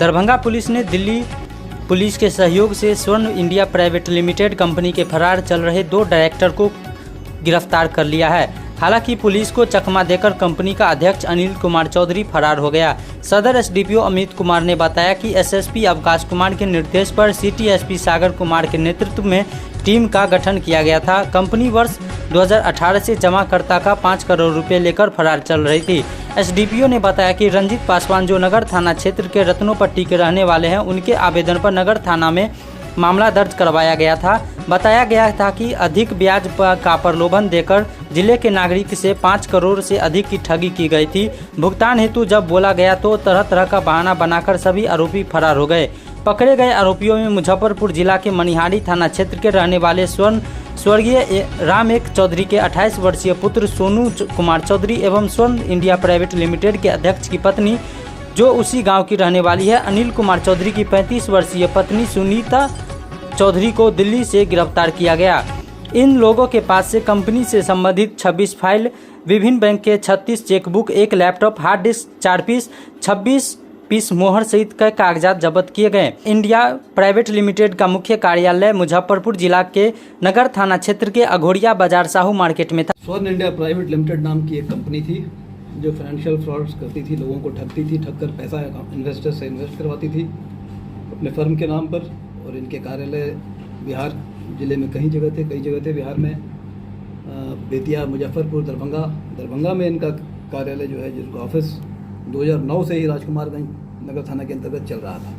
Darbhanga police ने Delhi police के सहयोग से स्वर्ण इंडिया प्राइवेट लिमिटेड कंपनी के फरार चल रहे 2 डायरेक्टर को गिरफ्तार कर लिया है। हालांकि पुलिस को चकमा देकर कंपनी का अध्यक्ष अनिल कुमार चौधरी फरार हो गया। सदर एसडीपीओ अमित कुमार ने बताया कि एसएसपी अवकाश कुमार के निर्देश पर सिटी एसपी सागर कुमार के नेतृत्व में टीम का गठन किया गया था। कंपनी वर्ष 2018 से जमाकर्ता का 5 करोड़ रुपए लेकर फरार चल रही थी। एसडीपीओ ने बताया कि रंजीत पासवान जो नगर थाना क्षेत्र के रत्नोपट्टी के रहने वाले हैं, उनके आवेदन पर नगर थाना में मामला दर्ज करवाया गया था। बताया गया था कि अधिक ब्याज का प्रलोभन देकर जिले के नागरिक से 5 करोड़ से अधिक की ठगी की गई थी। भुगतान हेतु जब बोला गया तो तरह तरह का बहाना बनाकर सभी आरोपी फरार हो गए। पकड़े गए आरोपियों में मुजफ्फरपुर जिला के मनिहारी थाना क्षेत्र के रहने वाले स्वर्गीय राम एक चौधरी के 28 वर्षीय पुत्र सोनू कुमार चौधरी एवं स्वर्ण इंडिया प्राइवेट लिमिटेड के अध्यक्ष की पत्नी जो उसी गांव की रहने वाली है, अनिल कुमार चौधरी की 35 वर्षीय पत्नी सुनीता चौधरी को दिल्ली से गिरफ्तार किया गया। इन लोगों के पास से कंपनी से संबंधित 26 फाइल, विभिन्न बैंक के 36 chequebook, 1 laptop, hard disk 4 piece, 26 piece मोहर सहित कई कागजात जब्त किए गए। इंडिया प्राइवेट लिमिटेड का मुख्य कार्यालय मुजफ्फरपुर जिला के नगर थाना क्षेत्र के अघोरिया बाजार साहू मार्केट में था। स्वर्ण इंडिया प्राइवेट लिमिटेड नाम की एक कंपनी थी जो फाइनेंशियल फ्रॉड्स करती थी, लोगों को ठगती थी, ठग कर पैसा इन्वेस्टर से इन्वेस्ट करवाती थी अपने फर्म के नाम पर। और इनके कार्यालय बिहार जिले में कई जगह थे बिहार में, बेतिया, मुजफ्फरपुर, दरभंगा में इनका कार्यालय जो है, जिसका ऑफिस 2009 से ही राजकुमारगंज नगर थाना के अंतर्गत चल रहा था।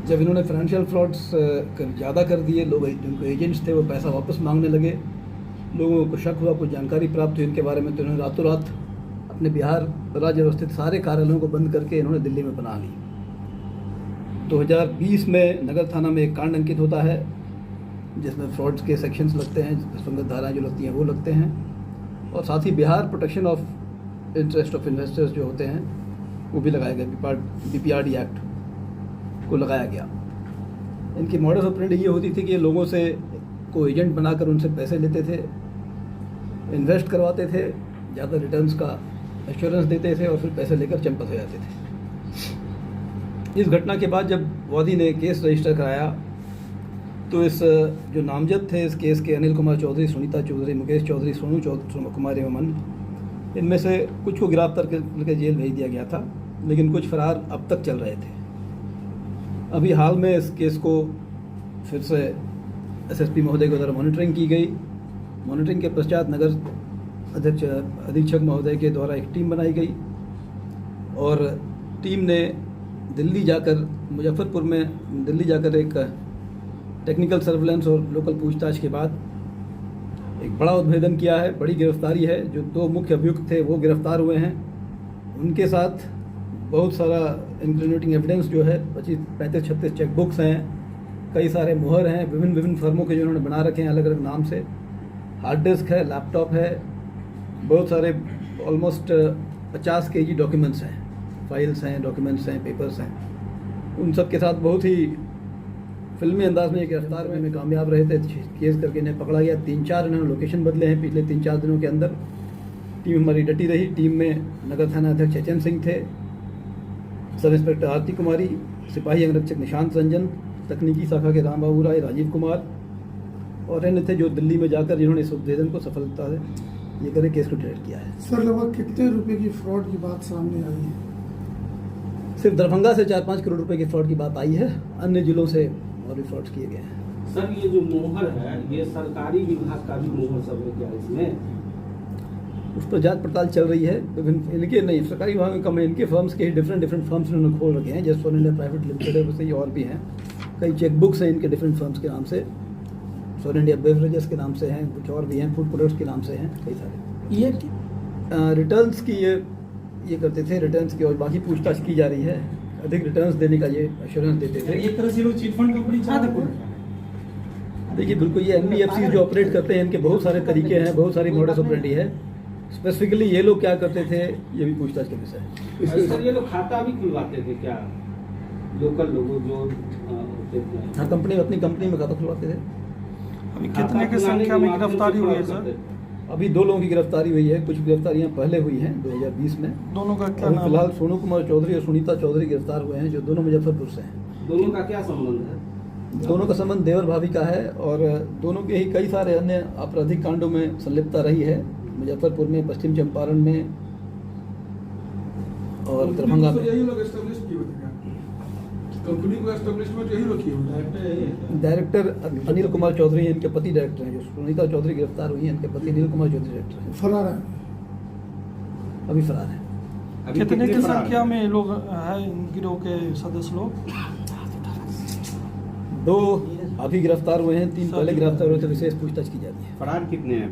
जब इन्होंने फाइनेंशियल फ्रॉड्स ज़्यादा कर दिए, लोग जिनको एजेंट्स थे वो पैसा वापस मांगने लगे, लोगों को शक हुआ, कुछ जानकारी प्राप्त हुई इनके बारे में, तो इन्होंने रातों रात अपने बिहार राज्य व्यवस्थित सारे कार्यालयों को बंद करके इन्होंने दिल्ली में बना ली। 2020 में नगर थाना में एक कांड अंकित होता है जिसमें फ्रॉड्स के सेक्शंस लगते हैं, संगत धाराएं जो लगती हैं वो लगते हैं, और साथ ही Bihar protection of interest of investors जो होते हैं वो भी लगाए गए, BPRD एक्ट को लगाया गया। इनकी मॉडस ऑपरेंडी ये होती थी कि ये लोगों से को एजेंट बनाकर उनसे पैसे लेते थे, इन्वेस्ट करवाते थे, ज़्यादा रिटर्न्स का एश्योरेंस देते थे और फिर पैसे लेकर चंपत हो जाते थे। इस घटना के बाद जब वादी ने केस रजिस्टर कराया तो इस जो नामजद थे इस केस के, अनिल कुमार चौधरी, सुनीता चौधरी, मुकेश चौधरी, सोनू कुमार एवं इनमें से कुछ को गिरफ्तार करके जेल भेज दिया गया था, लेकिन कुछ फरार अब तक चल रहे थे। अभी हाल में इस केस को फिर से एसएसपी महोदय के द्वारा मॉनिटरिंग की गई। मॉनिटरिंग के पश्चात नगर अधीक्षक महोदय के द्वारा एक टीम बनाई गई और टीम ने मुजफ्फरपुर में दिल्ली जाकर एक टेक्निकल सर्विलेंस और लोकल पूछताछ के बाद एक बड़ा उद्भेदन किया है, बड़ी गिरफ्तारी है। जो 2 मुख्य अभियुक्त थे वो गिरफ्तार हुए हैं। उनके साथ बहुत सारा इंक्रिमिनेटिंग एविडेंस जो है, 35-36 चेकबुक्स हैं, कई सारे मोहर हैं विभिन्न फर्मों के जो उन्होंने बना रखे हैं अलग अलग नाम से, हार्ड डिस्क है, लैपटॉप है, बहुत सारे ऑलमोस्ट 50 kg डॉक्यूमेंट्स हैं, फाइल्स हैं, डॉक्यूमेंट्स हैं, पेपर्स हैं। उन सब के साथ बहुत ही फिल्मी अंदाज में गिरफ्तार में कामयाब रहे थे। केस करके इन्हें पकड़ा गया। 3-4 इन्होंने लोकेशन बदले हैं पिछले 3-4 दिनों के अंदर। टीम हमारी डटी रही। टीम में नगर थाना अध्यक्ष चेतन सिंह थे, सब इंस्पेक्टर आरती कुमारी, सिपाही अंगरक्षक निशांत रंजन, तकनीकी शाखा के राम बाबू राय, राजीव कुमार और अन्य थे जो दिल्ली में जाकर जिन्होंने इस उद्भेदन को सफलता से ये करे केस को डिटेक्ट किया है। सर, लगभग कितने रुपए की फ्रॉड की बात सामने आई है? सिर्फ दरभंगा से 4-5 करोड़ रुपए की फ्रॉड की बात आई है, अन्य जिलों से और भी फ्रॉड्स किए गए हैं। सर, ये जो मोहर है ये सरकारी विभाग का भी मोहर सब है क्या इसमें? उस पर जांच पड़ताल चल रही है। इनके नहीं, सरकारी विभाग में कम है, इनके फर्म्स के डिफरेंट फर्म्स उन्होंने खोल रखे हैं, जैसे स्वर्ण इंडिया प्राइवेट लिमिटेड है, वैसे ही और भी हैं। कई चेकबुक्स हैं इनके डिफरेंट फर्म्स के नाम से, स्वर्ण इंडिया बेवरेजेस के नाम से हैं, कुछ और भी हैं, फूड प्रोडक्ट्स के नाम से हैं, कई सारे। ये रिटर्न्स की ये करते थे, रिटर्न्स की, और बाकी पूछताछ की जा रही है। अधिक रिटर्न्स देने का ये एश्योरेंस देते थे। एक तरह से लोग चिट फंड कंपनी चाहते हैं। देखिए, बिल्कुल ये NBFC जो ऑपरेट करते हैं, इनके बहुत सारे तरीके हैं, बहुत सारी मॉडस ऑपरेंडी है। स्पेसिफिकली ये लोग क्या करते थे ये भी पूछताछ का विषय है। सर, ये लोग खाता भी खुलवाते थे क्या? लोकल लोगों जो हाँ, अपनी कंपनी में खाता खुलवाते थे। अभी कितने की संख्या में गिरफ्तारी हुई है सर? अभी 2 लोगों की गिरफ्तारी हुई है। कुछ गिरफ्तारियां पहले हुई हैं 2020 में। दोनों का क्या अभी नाम फिलहाल है? सोनू कुमार चौधरी और सुनीता चौधरी गिरफ्तार हुए हैं, जो दोनों मुजफ्फरपुर से हैं। दोनों का क्या संबंध है? दोनों का संबंध देवर भाभी का है और दोनों के ही कई सारे अन्य आपराधिक कांडों में संलिप्तता रही है, मुजफ्फरपुर में, पश्चिम चंपारण में और दरभंगा में। यही लोग एस्टेब्लिश किए हुए थे, कंपनी को एस्टेब्लिशमेंट यही लोग किए हुए थे। डायरेक्टर अनिल कुमार चौधरी हैं, इनके पति डायरेक्टर हैं। जो सुनीता चौधरी गिरफ्तार हुई हैं, इनके पति अनिल कुमार चौधरी डायरेक्टर हैं, फरार है। अभी फरार हैं। अभी कितने की फरार संख्या हैं? में लोग हैं गिरोह के सदस्य लोग? 2 अभी गिरफ्तार हुए हैं, 3 पहले गिरफ्तार हुए थे। विशेष पूछताछ की जा रही है। फरार कितने हैं अभी?